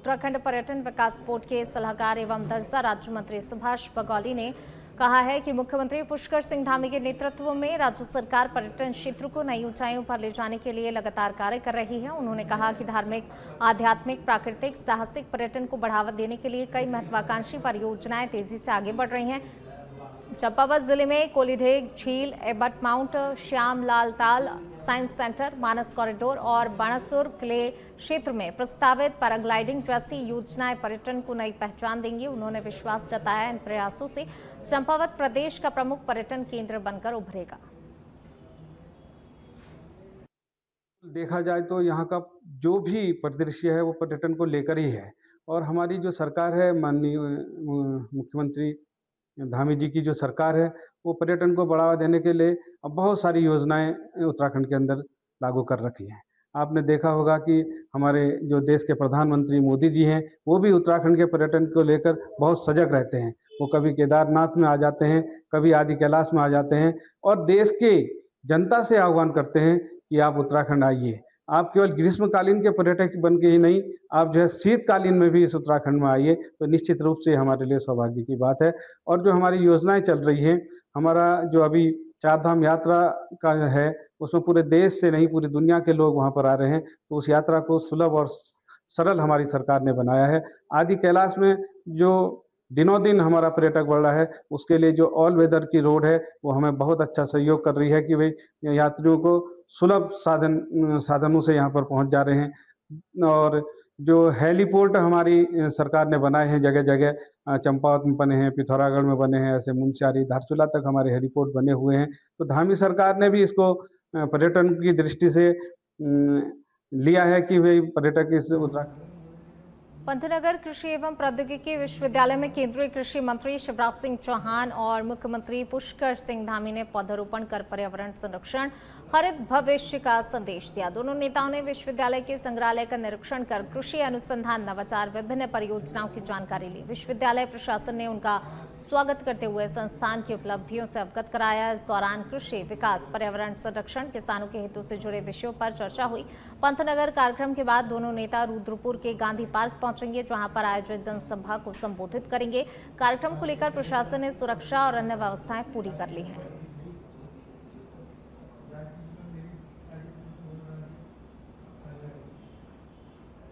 उत्तराखंड पर्यटन विकास बोर्ड के सलाहकार एवं दर्जा राज्य मंत्री सुभाष बघौली ने कहा है कि मुख्यमंत्री पुष्कर सिंह धामी के नेतृत्व में राज्य सरकार पर्यटन क्षेत्र को नई ऊंचाइयों पर ले जाने के लिए लगातार कार्य कर रही है। उन्होंने कहा कि धार्मिक, आध्यात्मिक, प्राकृतिक, साहसिक पर्यटन को बढ़ावा देने के लिए कई महत्वाकांक्षी परियोजनाएं तेजी से आगे बढ़ रही हैं। चंपावत जिले में कोलीढेग झील, एबट माउंट, श्यामलाल ताल साइंस सेंटर, मानस कॉरिडोर और बाणासुर किले क्षेत्र में प्रस्तावित पैराग्लाइडिंग जैसी योजनाएं पर्यटन को नई पहचान देंगी। उन्होंने विश्वास जताया इन प्रयासों से चंपावत प्रदेश का प्रमुख पर्यटन केंद्र बनकर उभरेगा। देखा जाए तो यहाँ का जो भी परिदृश्य है वो पर्यटन को लेकर ही है और हमारी जो सरकार है, माननीय मुख्यमंत्री धामी जी की जो सरकार है वो पर्यटन को बढ़ावा देने के लिए अब बहुत सारी योजनाएं उत्तराखंड के अंदर लागू कर रखी हैं। आपने देखा होगा कि हमारे जो देश के प्रधानमंत्री मोदी जी हैं वो भी उत्तराखंड के पर्यटन को लेकर बहुत सजग रहते हैं। वो कभी केदारनाथ में आ जाते हैं, कभी आदि कैलाश में आ जाते हैं और देश के जनता से आह्वान करते हैं कि आप उत्तराखंड आइए। आप केवल ग्रीष्मकालीन के पर्यटक बन के ही नहीं, आप जो है शीतकालीन में भी इस उत्तराखंड में आइए तो निश्चित रूप से हमारे लिए सौभाग्य की बात है। और जो हमारी योजनाएं चल रही हैं, हमारा जो अभी चार धाम यात्रा का है उसमें पूरे देश से नहीं पूरी दुनिया के लोग वहां पर आ रहे हैं, तो उस यात्रा को सुलभ और सरल हमारी सरकार ने बनाया है। आदि कैलाश में जो दिनों दिन हमारा पर्यटक बढ़ रहा है उसके लिए जो ऑल वेदर की रोड है वो हमें बहुत अच्छा सहयोग कर रही है कि भाई यात्रियों को सुलभ साधनों से यहाँ पर पहुँच जा रहे हैं। और जो हेलीपोर्ट हमारी सरकार ने बनाए हैं जगह जगह, चंपावत में बने हैं, पिथौरागढ़ में बने हैं, ऐसे मुनस्यारी, धारचूला तक हमारे हेलीपोर्ट बने हुए हैं। तो धामी सरकार ने भी इसको पर्यटन की दृष्टि से लिया है कि भाई पर्यटक इस उत्तराखंड। पंतनगर कृषि एवं प्रौद्योगिकी विश्वविद्यालय में केंद्रीय कृषि मंत्री शिवराज सिंह चौहान और मुख्यमंत्री पुष्कर सिंह धामी ने पौधारोपण कर पर्यावरण संरक्षण, हरित भविष्य का संदेश दिया। दोनों नेताओं ने विश्वविद्यालय के संग्रहालय का निरीक्षण कर कृषि अनुसंधान, नवाचार, विभिन्न परियोजनाओं की जानकारी ली। विश्वविद्यालय प्रशासन ने उनका स्वागत करते हुए संस्थान की उपलब्धियों से अवगत कराया। इस दौरान कृषि विकास, पर्यावरण संरक्षण, किसानों के हितों से जुड़े विषयों पर चर्चा हुई। पंतनगर कार्यक्रम के बाद दोनों नेता रुद्रपुर के गांधी पार्क पहुंचेंगे, जहां पर आयोजित जनसभा को संबोधित करेंगे। कार्यक्रम को लेकर प्रशासन ने सुरक्षा और अन्य व्यवस्थाएं पूरी कर ली हैं।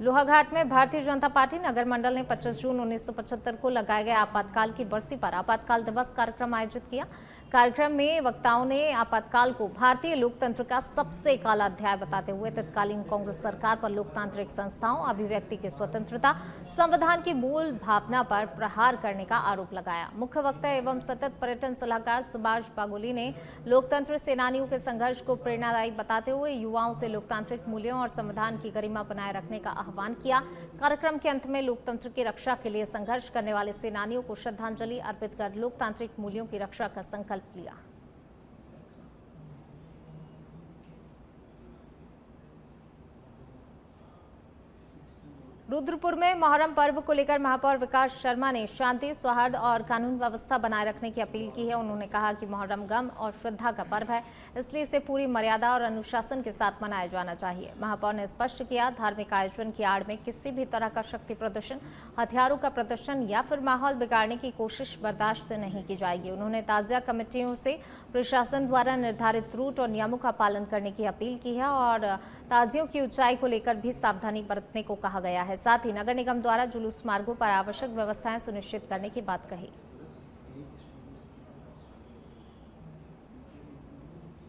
लोहाघाट में भारतीय जनता पार्टी नगर मंडल ने 25 जून 1975 को लगाए गए आपातकाल की बरसी पर आपातकाल दिवस कार्यक्रम आयोजित किया। कार्यक्रम में वक्ताओं ने आपातकाल को भारतीय लोकतंत्र का सबसे काला अध्याय बताते हुए तत्कालीन कांग्रेस सरकार पर लोकतांत्रिक संस्थाओं, अभिव्यक्ति की स्वतंत्रता, संविधान की मूल भावना पर प्रहार करने का आरोप लगाया। मुख्य वक्ता एवं सतत पर्यटन सलाहकार सुभाष बघौली ने लोकतंत्र सेनानियों के संघर्ष को प्रेरणादायी बताते हुए युवाओं से लोकतांत्रिक मूल्यों और संविधान की गरिमा बनाए रखने का आह्वान किया। कार्यक्रम के अंत में लोकतंत्र की रक्षा के लिए संघर्ष करने वाले सेनानियों को श्रद्धांजलि अर्पित कर लोकतांत्रिक मूल्यों की रक्षा का संकल्प लिया। रुद्रपुर में मोहर्रम पर्व को लेकर महापौर विकास शर्मा ने शांति, सौहार्द और कानून व्यवस्था बनाए रखने की अपील की है। उन्होंने कहा कि मोहर्रम गम और श्रद्धा का पर्व है, इसलिए इसे पूरी मर्यादा और अनुशासन के साथ मनाया जाना चाहिए। महापौर ने स्पष्ट किया, धार्मिक आयोजन की आड़ में किसी भी तरह का शक्ति प्रदर्शन, हथियारों का प्रदर्शन या फिर माहौल बिगाड़ने की कोशिश बर्दाश्त नहीं की जाएगी। उन्होंने ताजिया कमेटियों से प्रशासन द्वारा निर्धारित रूट और नियमों का पालन करने की अपील की है और ताजियों की ऊंचाई को लेकर भी सावधानी बरतने को कहा गया है। साथ ही नगर निगम द्वारा जुलूस मार्गों पर आवश्यक व्यवस्थाएं सुनिश्चित करने की बात कही।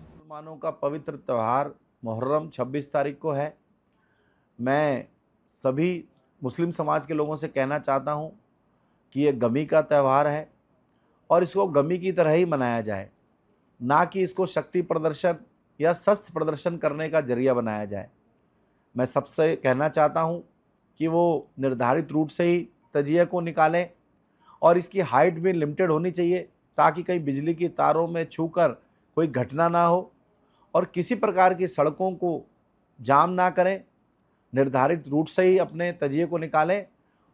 मुसलमानों का पवित्र त्यौहार मुहर्रम 26 तारीख को है। मैं सभी मुस्लिम समाज के लोगों से कहना चाहता हूं कि ये गमी का त्यौहार है और इसको गमी की तरह ही मनाया जाए, ना कि इसको शक्ति प्रदर्शन या शस्त्र प्रदर्शन करने का जरिया बनाया जाए। मैं सबसे कहना चाहता हूं कि वो निर्धारित रूट से ही तजिए को निकालें और इसकी हाइट भी लिमिटेड होनी चाहिए ताकि कहीं बिजली की तारों में छूकर कोई घटना ना हो और किसी प्रकार की सड़कों को जाम ना करें। निर्धारित रूट से ही अपने तजिए को निकालें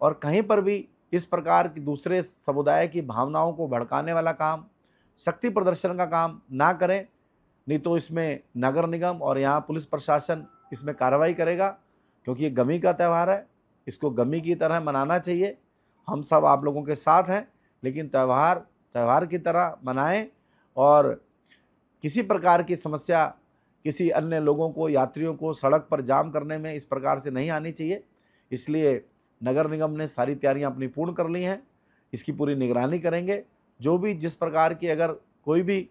और कहीं पर भी इस प्रकार की दूसरे समुदाय की भावनाओं को भड़काने वाला काम, शक्ति प्रदर्शन का काम ना करें, नहीं तो इसमें नगर निगम और यहाँ पुलिस प्रशासन इसमें कार्रवाई करेगा, क्योंकि ये गमी का त्यौहार है इसको गमी की तरह मनाना चाहिए। हम सब आप लोगों के साथ हैं, लेकिन त्यौहार की तरह मनाएं और किसी प्रकार की समस्या किसी अन्य लोगों को, यात्रियों को सड़क पर जाम करने में इस प्रकार से नहीं आनी चाहिए। इसलिए नगर निगम ने सारी तैयारियां अपनी पूर्ण कर ली हैं। इसकी पूरी निगरानी करेंगे। जो भी जिस प्रकार की अगर कोई भी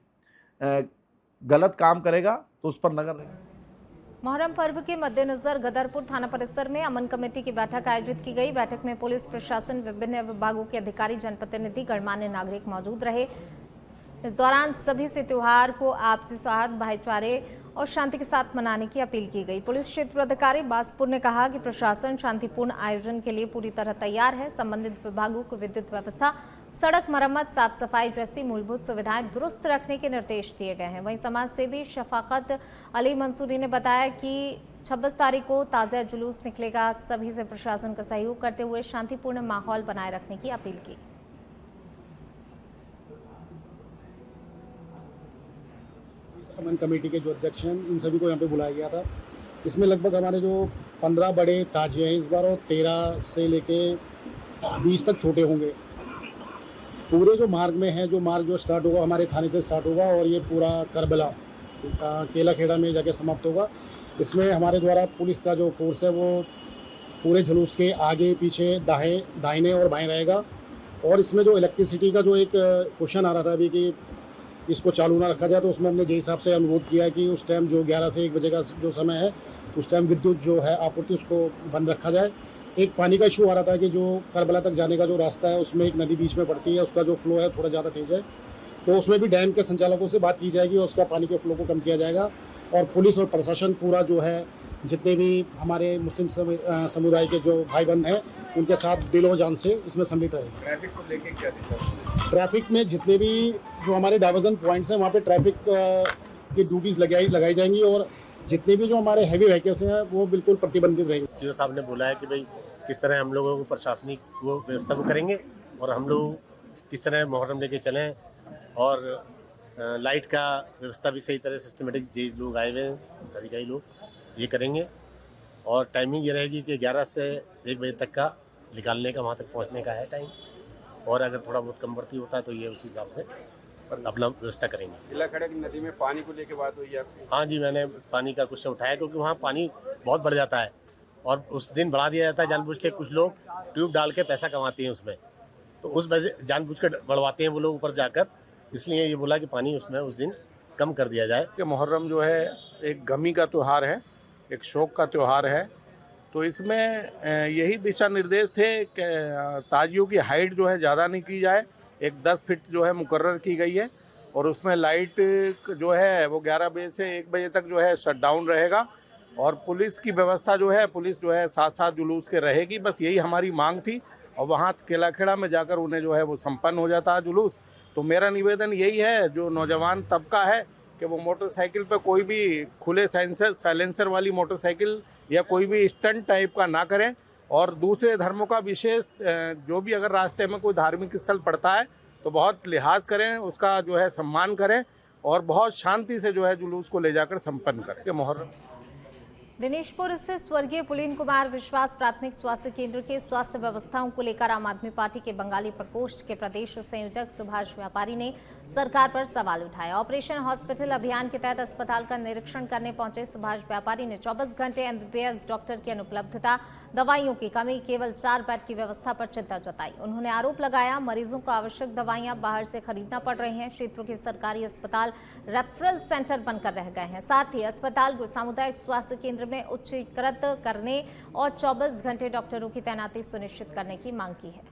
गलत काम करेगा तो उस पर नगर निगम। मोहर्रम पर्व के मद्देनजर गदरपुर थाना परिसर में अमन कमेटी की बैठक आयोजित की गई। बैठक में पुलिस प्रशासन, विभिन्न विभागों के अधिकारी, जनप्रतिनिधि, गणमान्य नागरिक मौजूद रहे। इस दौरान सभी से त्योहार को आपसी सौहार्द, भाईचारे और शांति के साथ मनाने की अपील की गई। पुलिस क्षेत्र अधिकारी बासपुर ने कहा कि प्रशासन शांतिपूर्ण आयोजन के लिए पूरी तरह तैयार है। संबंधित विभागों को विद्युत व्यवस्था, सड़क मरम्मत, साफ सफाई जैसी मूलभूत सुविधाएं दुरुस्त रखने के निर्देश दिए गए हैं। वहीं समाज सेवी शफाकत अली मंसूरी ने बताया कि 26 तारीख को ताज़िया जुलूस निकलेगा। सभी से प्रशासन का सहयोग करते हुए शांतिपूर्ण माहौल बनाए रखने की अपील की। अमन कमेटी के जो अध्यक्ष हैं, इन सभी को यहाँ पे बुलाया गया था। इसमें लगभग हमारे जो 15 बड़े ताजिए हैं इस बार, और 13 से लेके 20 तक छोटे होंगे। पूरे जो मार्ग में है, जो मार्ग जो स्टार्ट होगा हमारे थाने से स्टार्ट होगा और ये पूरा करबला केला खेड़ा में जाके समाप्त होगा। इसमें हमारे द्वारा पुलिस का जो फोर्स है वो पूरे जुलूस के आगे पीछे दाहिने और बाएं रहेगा। और इसमें जो इलेक्ट्रिसिटी का जो एक क्वेश्चन आ रहा था अभी कि इसको चालू ना रखा जाए, तो उसमें हमने जे हिसाब से अनुरोध किया है कि उस टाइम जो 11 से 1 बजे का जो समय है उस टाइम विद्युत जो है आपूर्ति उसको बंद रखा जाए। एक पानी का इशू आ रहा था कि जो करबला तक जाने का जो रास्ता है उसमें एक नदी बीच में पड़ती है, उसका जो फ्लो है थोड़ा ज़्यादा तेज है, तो उसमें भी डैम के संचालकों से बात की जाएगी और उसका पानी के फ्लो को कम किया जाएगा। और पुलिस और प्रशासन पूरा जो है, जितने भी हमारे मुस्लिम समुदाय के जो भाई बहन हैं उनके साथ दिलो जान से इसमें सम्मिलित रहेगा। ट्रैफिक को लेके क्या दिक्कत? ट्रैफिक में जितने भी जो हमारे डाइवर्जन पॉइंट्स हैं वहाँ पे ट्रैफिक की ड्यूटीज़ लगाई जाएंगी और जितने भी जो हमारे हैवी व्हीकल्स हैं वो बिल्कुल प्रतिबंधित रहेंगे। सीओ साहब ने बोला है कि भाई किस तरह हम लोगों को प्रशासनिक वो व्यवस्था को करेंगे और हम लोग किस तरह मुहर्रम लेके चलें, और लाइट का व्यवस्था भी सही तरह सिस्टमेटिक जे लोग आए हुए हैं, अधिकारी लोग ये करेंगे। और टाइमिंग ये रहेगी कि 11 से 1 बजे तक का निकालने का, वहाँ तक पहुँचने का है टाइम। और अगर थोड़ा बहुत कम बढ़ती होता है तो ये उस हिसाब से अपना व्यवस्था करेंगे। केला खेड़ा की नदी में पानी को लेके बात हुई है आपकी? हाँ जी, मैंने पानी का क्वेश्चन उठाया क्योंकि वहाँ पानी बहुत बढ़ जाता है और उस दिन बढ़ा दिया जाता है जानबूझ के। कुछ लोग ट्यूब डाल के पैसा कमाते हैं उसमें, तो उस वजह जानबूझ के बढ़वाते हैं वो लोग ऊपर जाकर। इसलिए ये बोला कि पानी उसमें उस दिन कम कर दिया जाए। कि मुहर्रम जो है एक गमी का त्यौहार है, एक शोक का त्यौहार है, तो इसमें यही दिशा निर्देश थे कि ताजियों की हाइट जो है ज़्यादा नहीं की जाए। एक 10 फीट जो है मुकर्रर की गई है और उसमें लाइट जो है वो 11 बजे से 1 बजे तक जो है शट डाउन रहेगा। और पुलिस की व्यवस्था जो है, पुलिस जो है साथ साथ जुलूस के रहेगी। बस यही हमारी मांग थी और वहाँ केला खेड़ा में जाकर उन्हें जो है वो संपन्न हो जाता है जुलूस। तो मेरा निवेदन यही है, जो नौजवान तबका है, कि वो मोटरसाइकिल पे कोई भी खुले साइलेंसर वाली मोटरसाइकिल या कोई भी स्टंट टाइप का ना करें। और दूसरे धर्मों का विशेष जो भी अगर रास्ते में कोई धार्मिक स्थल पड़ता है तो बहुत लिहाज करें, उसका जो है सम्मान करें और बहुत शांति से जो है जुलूस को ले जाकर संपन्न करें। मुहर्रम दिनेशपुर स्थित स्वर्गीय पुलीन कुमार विश्वास प्राथमिक स्वास्थ्य केंद्र के स्वास्थ्य व्यवस्थाओं को लेकर आम आदमी पार्टी के बंगाली प्रकोष्ठ के प्रदेश संयोजक सुभाष व्यापारी ने सरकार पर सवाल उठाया। ऑपरेशन हॉस्पिटल अभियान के तहत अस्पताल का निरीक्षण करने पहुंचे सुभाष व्यापारी ने 24 घंटे एमबीबीएस डॉक्टर की अनुपलब्धता, दवाइयों की कमी, केवल 4 बेड की व्यवस्था पर चिंता जताई। उन्होंने आरोप लगाया मरीजों को आवश्यक दवाइयां बाहर से खरीदना पड़ रही हैं। क्षेत्रों के सरकारी अस्पताल रेफरल सेंटर बनकर रह गए हैं। साथ ही अस्पताल को सामुदायिक स्वास्थ्य केंद्र में उच्चीकृत करने और 24 घंटे डॉक्टरों की तैनाती सुनिश्चित करने की मांग की है।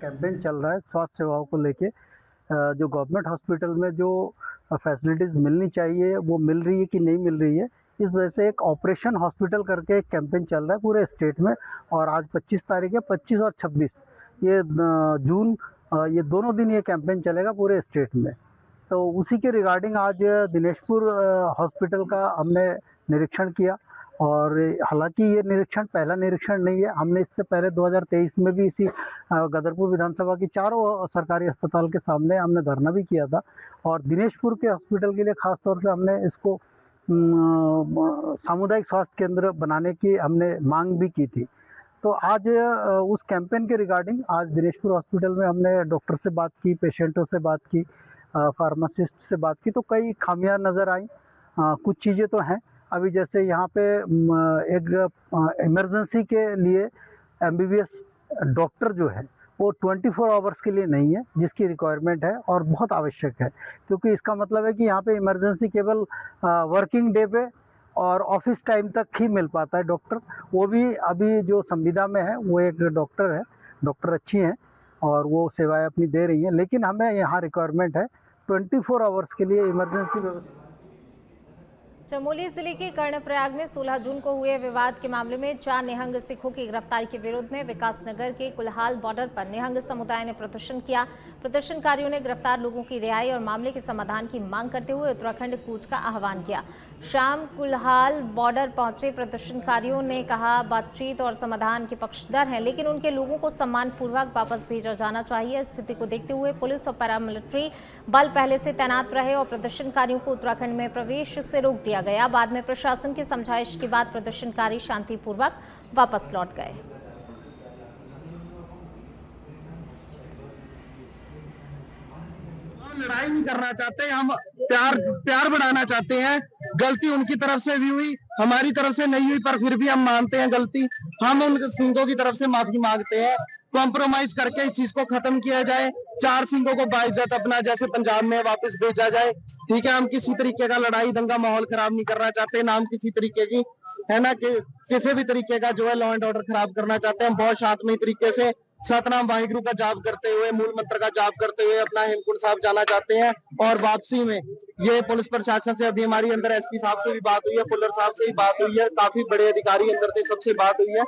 कैंपेन चल रहा है स्वास्थ्य सेवाओं को लेके। जो गवर्नमेंट हॉस्पिटल में जो फैसिलिटीज़ मिलनी चाहिए वो मिल रही है कि नहीं मिल रही है, इस वजह से एक ऑपरेशन हॉस्पिटल करके एक कैंपेन चल रहा है पूरे स्टेट में। और आज 25 तारीख है, 25 और 26 ये जून, ये दोनों दिन ये कैंपेन चलेगा पूरे स्टेट में। तो उसी के रिगार्डिंग आज दिनेशपुर हॉस्पिटल का हमने निरीक्षण किया। और हालांकि ये निरीक्षण पहला निरीक्षण नहीं है, हमने इससे पहले 2023 में भी इसी गदरपुर विधानसभा की चारों सरकारी अस्पताल के सामने हमने धरना भी किया था। और दिनेशपुर के हॉस्पिटल के लिए ख़ास तौर से हमने इसको सामुदायिक स्वास्थ्य केंद्र बनाने की हमने मांग भी की थी। तो आज उस कैंपेन के रिगार्डिंग आज दिनेशपुर हॉस्पिटल में हमने डॉक्टर से बात की, पेशेंटों से बात की, फार्मासिस्ट से बात की, तो कई खामियां नज़र आई। कुछ चीज़ें तो हैं अभी, जैसे यहाँ पे एक इमरजेंसी के लिए एमबीबीएस डॉक्टर जो है वो 24 आवर्स के लिए नहीं है, जिसकी रिक्वायरमेंट है और बहुत आवश्यक है, क्योंकि इसका मतलब है कि यहाँ पे इमरजेंसी केवल वर्किंग डे पे और ऑफिस टाइम तक ही मिल पाता है डॉक्टर। वो भी अभी जो संविदा में है वो एक डॉक्टर है, डॉक्टर अच्छी हैं और वो सेवाएं अपनी दे रही हैं, लेकिन हमें यहाँ रिक्वायरमेंट है 24 आवर्स के लिए इमरजेंसी व्यवस्था। चमोली जिले के कर्णप्रयाग में 16 जून को हुए विवाद के मामले में 4 निहंग सिखों की गिरफ्तारी के विरोध में विकासनगर के कुल्हाल बॉर्डर पर निहंग समुदाय ने प्रदर्शन किया। प्रदर्शनकारियों ने गिरफ्तार लोगों की रिहाई और मामले के समाधान की मांग करते हुए उत्तराखंड कूच का आह्वान किया। शाम कुल्हाल बॉर्डर पहुंचे प्रदर्शनकारियों ने कहा बातचीत और समाधान के पक्षधर हैं, लेकिन उनके लोगों को सम्मानपूर्वक वापस भेजा जाना चाहिए। स्थिति को देखते हुए पुलिस और पैरामिलिट्री बल पहले से तैनात रहे और प्रदर्शनकारियों को उत्तराखंड में प्रवेश से रोक दिया गया। बाद में प्रशासन की समझाइश के बाद प्रदर्शनकारी शांतिपूर्वक वापस लौट गए। लड़ाई नहीं करना चाहते, हम प्यार बढ़ाना चाहते हैं। गलती उनकी तरफ से भी हुई, हमारी तरफ से नहीं हुई, पर फिर भी हम मानते हैं गलती। हम उन सिंगों की तरफ से माफी मांगते हैं। कॉम्प्रोमाइज करके इस चीज को खत्म किया जाए। 4 सिंगों को बाइज्जत अपना जैसे पंजाब में वापस भेजा जाए। ठीक है, हम किसी तरीके का लड़ाई दंगा माहौल खराब नहीं करना चाहते, ना हम किसी तरीके की है ना कि किसी भी तरीके का जो है लॉ एंड ऑर्डर खराब करना चाहते हैं। हम बहुत शांतमय तरीके से सतनाम वाहिगुरु का जाप करते हुए, मूल मंत्र का जाप करते हुए अपना हेमकुंड साहब जाना चाहते हैं। और वापसी में ये पुलिस प्रशासन से अभी हमारी अंदर एसपी साहब से भी बात हुई है, फुल्लर साहब से भी बात हुई है, काफी बड़े अधिकारी अंदर थे, सबसे बात हुई है।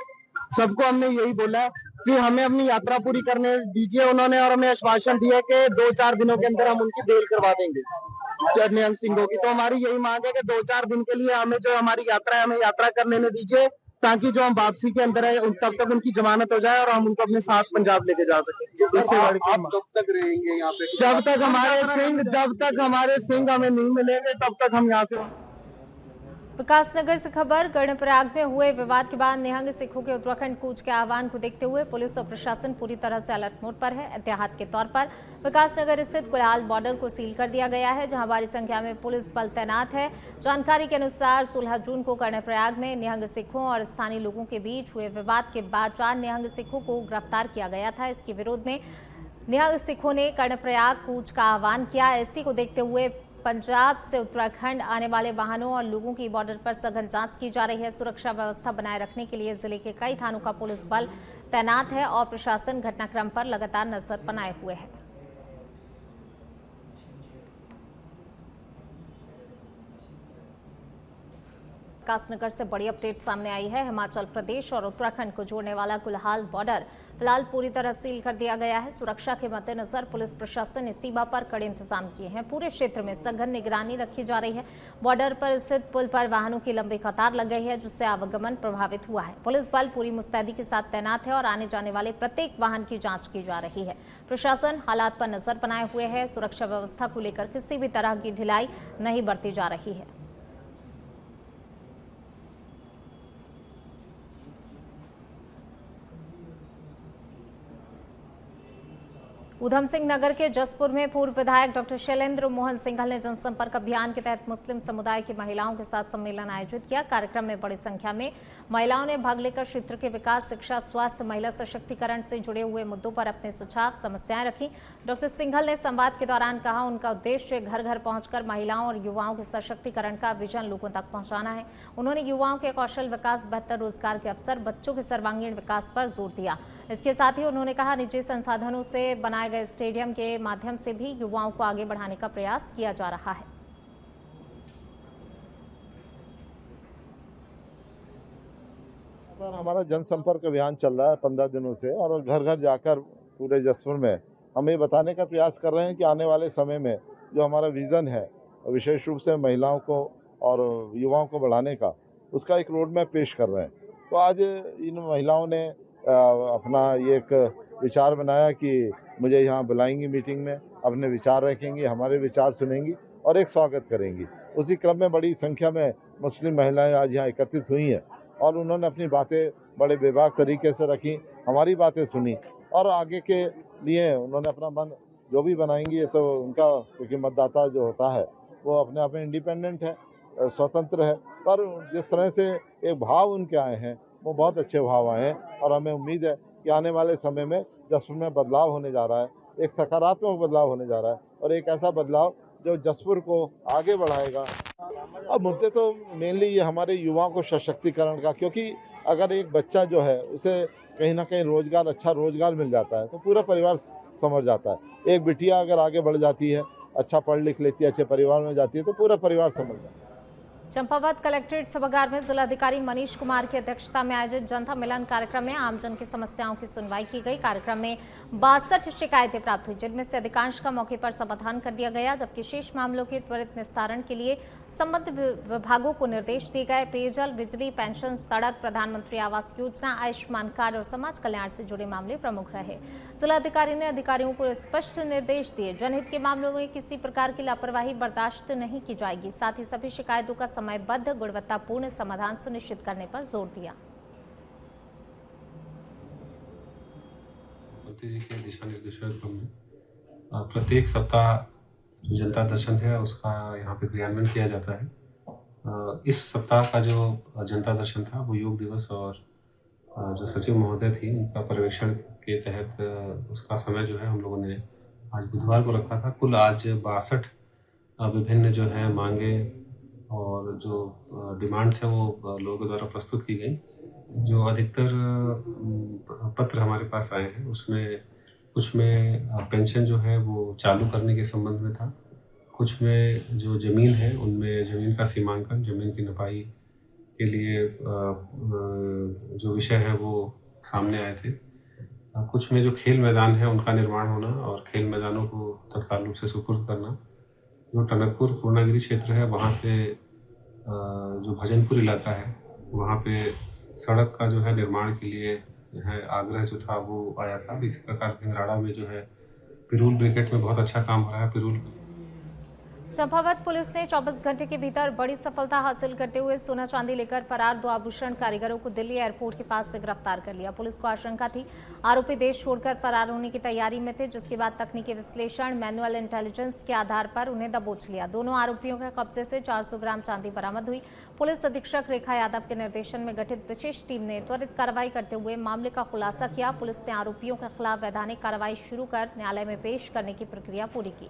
सबको हमने यही बोला है कि हमें अपनी यात्रा पूरी करने दीजिए उन्होंने, और हमें आश्वासन दिया कि 2-4 दिनों के अंदर हम उनकी बेल करवा देंगे निहंग सिंगों की। तो हमारी यही मांग है कि 2-4 दिन के लिए हमें जो हमारी यात्रा है हमें यात्रा कर लेने दीजिए, ताकि जो हम वापसी के अंदर है तब तक उनकी जमानत हो जाए और हम उनको अपने साथ पंजाब लेके जा सके। आप कब तक रहेंगे यहाँ पे? जब तक हमारे सिंह हमें नहीं मिलेंगे तब तक हम यहाँ से। विकासनगर से खबर। कर्णप्रयाग में हुए विवाद के बाद निहंग सिखों के उत्तराखंड कूच के आह्वान को देखते हुए पुलिस और प्रशासन पूरी तरह से अलर्ट मोड पर है। एहतियात के तौर पर विकासनगर स्थित कुल्हाल बॉर्डर को सील कर दिया गया है, जहां भारी संख्या में पुलिस बल तैनात है। जानकारी के अनुसार 16 जून को कर्णप्रयाग में निहंग सिखों और स्थानीय लोगों के बीच हुए विवाद के बाद 4 निहंग सिखों को गिरफ्तार किया गया था। इसके विरोध में निहंग सिखों ने कर्णप्रयाग कूच का आह्वान किया। इसी को देखते हुए पंजाब से उत्तराखंड आने वाले वाहनों और लोगों की बॉर्डर पर सघन जांच की जा रही है। सुरक्षा व्यवस्था बनाए रखने के लिए जिले के कई थानों का पुलिस बल तैनात है और प्रशासन घटनाक्रम पर लगातार नजर बनाए हुए है। विकासनगर से बड़ी अपडेट सामने आई है। हिमाचल प्रदेश और उत्तराखंड को जोड़ने वाला कुल्हाल बॉर्डर फिलहाल पूरी तरह सील कर दिया गया है। सुरक्षा के मद्देनजर पुलिस प्रशासन ने सीमा पर कड़े इंतजाम किए हैं। पूरे क्षेत्र में सघन निगरानी रखी जा रही है। बॉर्डर पर स्थित पुल पर वाहनों की लंबी कतार लग गई है, जिससे आवागमन प्रभावित हुआ है। पुलिस बल पूरी मुस्तैदी के साथ तैनात है और आने जाने वाले प्रत्येक वाहन की जांच की जा रही है। प्रशासन हालात पर नजर बनाए हुए है। सुरक्षा व्यवस्था को लेकर किसी भी तरह की ढिलाई नहीं बरती जा रही है। ऊधम सिंह नगर के जसपुर में पूर्व विधायक डॉक्टर शैलेंद्र मोहन सिंघल ने जनसंपर्क अभियान के तहत मुस्लिम समुदाय की महिलाओं के साथ सम्मेलन आयोजित किया। कार्यक्रम में बड़ी संख्या में महिलाओं ने भाग लेकर क्षेत्र के विकास, शिक्षा, स्वास्थ्य, महिला सशक्तिकरण से जुड़े हुए मुद्दों पर अपने सुझाव, समस्याएं रखी। डॉक्टर सिंघल ने संवाद के दौरान कहा, उनका उद्देश्य घर घर पहुंचकर महिलाओं और युवाओं के सशक्तिकरण का विजन लोगों तक पहुंचाना है। उन्होंने युवाओं के कौशल विकास, बेहतर रोजगार के अवसर, बच्चों के सर्वांगीण विकास पर जोर दिया। इसके साथ ही उन्होंने कहा, निजी संसाधनों से बनाए गए स्टेडियम के माध्यम से भी युवाओं को आगे बढ़ाने का प्रयास किया जा रहा है। हमारा जनसंपर्क अभियान चल रहा है 15 दिनों से, और घर घर जाकर पूरे जसपुर में हम ये बताने का प्रयास कर रहे हैं कि आने वाले समय में जो हमारा विज़न है, विशेष रूप से महिलाओं को और युवाओं को बढ़ाने का, उसका एक रोड मैप पेश कर रहे हैं। तो आज इन महिलाओं ने अपना ये एक विचार बनाया कि मुझे यहाँ बुलाएंगी मीटिंग में, अपने विचार रखेंगी, हमारे विचार सुनेंगी और एक स्वागत करेंगी। उसी क्रम में बड़ी संख्या में मुस्लिम महिलाएं आज यहाँ एकत्रित हुई हैं और उन्होंने अपनी बातें बड़े बेबाक तरीके से रखी, हमारी बातें सुनी और आगे के लिए उन्होंने अपना मन जो भी बनाएंगी, तो उनका, क्योंकि मतदाता जो होता है वो अपने आप में इंडिपेंडेंट है, स्वतंत्र है, पर जिस तरह से एक भाव उनके आए हैं वो बहुत अच्छे भाव आए हैं और हमें उम्मीद है कि आने वाले समय में जसपुर में बदलाव होने जा रहा है, एक सकारात्मक बदलाव होने जा रहा है और एक ऐसा बदलाव जो जसपुर को आगे बढ़ाएगा। अब मुद्दे तो मेनली ये हमारे युवाओं को सशक्तिकरण का, क्योंकि अगर एक बच्चा जो है उसे कहीं ना कहीं रोजगार, अच्छा रोजगार मिल जाता है तो पूरा परिवार संवर जाता है। एक बिटिया अगर आगे बढ़ जाती है, अच्छा पढ़ लिख लेती है, अच्छे परिवार में जाती है तो पूरा परिवार संभल जाता है। चंपावत कलेक्ट्रेट सभागार में जिलाधिकारी मनीष कुमार की अध्यक्षता में आयोजित जनता मिलन कार्यक्रम में आमजन की समस्याओं की सुनवाई की गई। कार्यक्रम में 62 शिकायतें प्राप्त हुई, जिनमें से अधिकांश का मौके पर समाधान कर दिया गया, जबकि शेष मामलों के त्वरित निस्तारण के लिए संबंधित विभागों को निर्देश दिए गए। पेयजल, बिजली, पेंशन, सड़क, प्रधानमंत्री आवास योजना, आयुष्मान कार्ड और समाज कल्याण से जुड़े मामले प्रमुख रहे। जिलाधिकारी ने अधिकारियों को स्पष्ट निर्देश दिए, जनहित के मामलों में किसी प्रकार की लापरवाही बर्दाश्त नहीं की जाएगी। साथ ही सभी शिकायतों का समयबद्ध, गुणवत्तापूर्ण समाधान सुनिश्चित करने पर जोर दिया। मुख्यमंत्री जी के दिशा निर्देशों के क्रम में प्रत्येक सप्ताह जो जनता दर्शन है उसका यहाँ पे क्रियान्वयन किया जाता है। इस सप्ताह का जो जनता दर्शन था वो योग दिवस और जो सचिव महोदय थी उनका पर्यवेक्षण के तहत उसका समय जो है हम लोगों ने आज बुधवार को रखा था। कुल आज 62 विभिन्न जो है मांगे और जो डिमांड्स हैं वो लोगों के द्वारा प्रस्तुत की गई। जो अधिकतर पत्र हमारे पास आए हैं उसमें कुछ में पेंशन जो है वो चालू करने के संबंध में था, कुछ में जो ज़मीन है उनमें ज़मीन का सीमांकन, ज़मीन की नपाई के लिए जो विषय है वो सामने आए थे। कुछ में जो खेल मैदान है उनका निर्माण होना और खेल मैदानों को तत्काल रूप से सुपुर्द करना। जो टनकपुर पूर्णागिरी क्षेत्र है वहाँ से जो भजनपुर इलाका है वहाँ पे सड़क का जो है निर्माण के लिए है आग्रह जो था वो आया था। इसी प्रकार भिंगराड़ा में जो है पिरूल ब्रिकेट में बहुत अच्छा काम हो रहा है। पिरूल चंपावत पुलिस ने 24 घंटे के भीतर बड़ी सफलता हासिल करते हुए सोना चांदी लेकर फरार 2 आभूषण कारीगरों को दिल्ली एयरपोर्ट के पास से गिरफ्तार कर लिया। पुलिस को आशंका थी आरोपी देश छोड़कर फरार होने की तैयारी में थे, जिसके बाद तकनीकी विश्लेषण, मैनुअल इंटेलिजेंस के आधार पर उन्हें दबोच लिया। दोनों आरोपियों के कब्जे से 400 ग्राम चांदी बरामद हुई। पुलिस अधीक्षक रेखा यादव के निर्देशन में गठित विशेष टीम ने त्वरित कार्रवाई करते हुए मामले का खुलासा किया। पुलिस ने आरोपियों के खिलाफ वैधानिक कार्रवाई शुरू कर न्यायालय में पेश करने की प्रक्रिया पूरी की।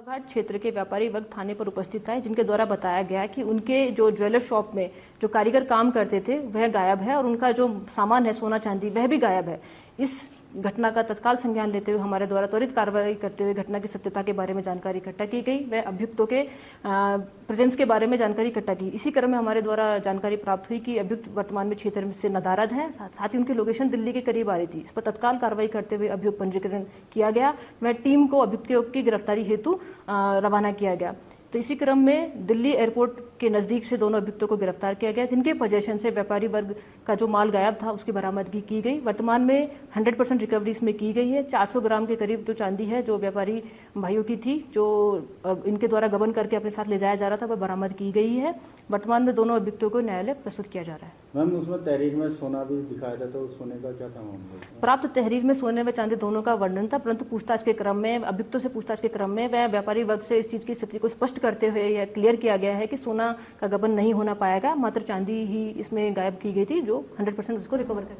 घाट क्षेत्र के व्यापारी वर्ग थाने पर उपस्थित आए, जिनके द्वारा बताया गया कि उनके जो ज्वेलर शॉप में जो कारीगर काम करते थे वह गायब है और उनका जो सामान है सोना चांदी वह भी गायब है। इस घटना का तत्काल संज्ञान लेते हुए हमारे द्वारा त्वरित कार्रवाई करते हुए घटना की सत्यता के बारे में जानकारी इकट्ठा की गई। वह अभियुक्तों के प्रेजेंस के बारे में जानकारी इकट्ठा की। इसी क्रम में हमारे द्वारा जानकारी प्राप्त हुई कि अभियुक्त वर्तमान में क्षेत्र से नदारद है, साथ ही उनकी लोकेशन दिल्ली के करीब आ रही थी। इस पर तत्काल कार्रवाई करते हुए अभियुक्त पंजीकरण किया गया। वह टीम को अभियुक्तों की गिरफ्तारी हेतु रवाना किया गया। तो इसी क्रम में दिल्ली एयरपोर्ट के नजदीक से दोनों अभियुक्तों को गिरफ्तार किया गया, जिनके पोजेशन से व्यापारी वर्ग का जो माल गायब था उसकी बरामदगी की गई। वर्तमान में 100% रिकवरी इसमें की गई है। 400 ग्राम के करीब जो चांदी है जो व्यापारी भाइयों की थी, जो इनके द्वारा गबन करके अपने साथ ले जाया जा रहा था, वह बरामद की गई है। वर्तमान में दोनों अभियुक्तों को न्यायालय प्रस्तुत किया जा रहा है। मैम, उसमें तहरीर में सोना भी दिखाया था, तो उस सोने का क्या था मामला? प्राप्त तहरीर में सोने व चांदी दोनों का वर्णन था, परंतु पूछताछ के क्रम में अभियुक्तों से पूछताछ के क्रम में वह व्यापारी वर्ग से इस चीज की स्थिति को स्पष्ट करते हुए क्लियर किया गया है कि सोना का गबन नहीं होना पाएगा, मात्र चांदी ही इसमें गायब की गई थी, जो 100% उसको रिकवर कर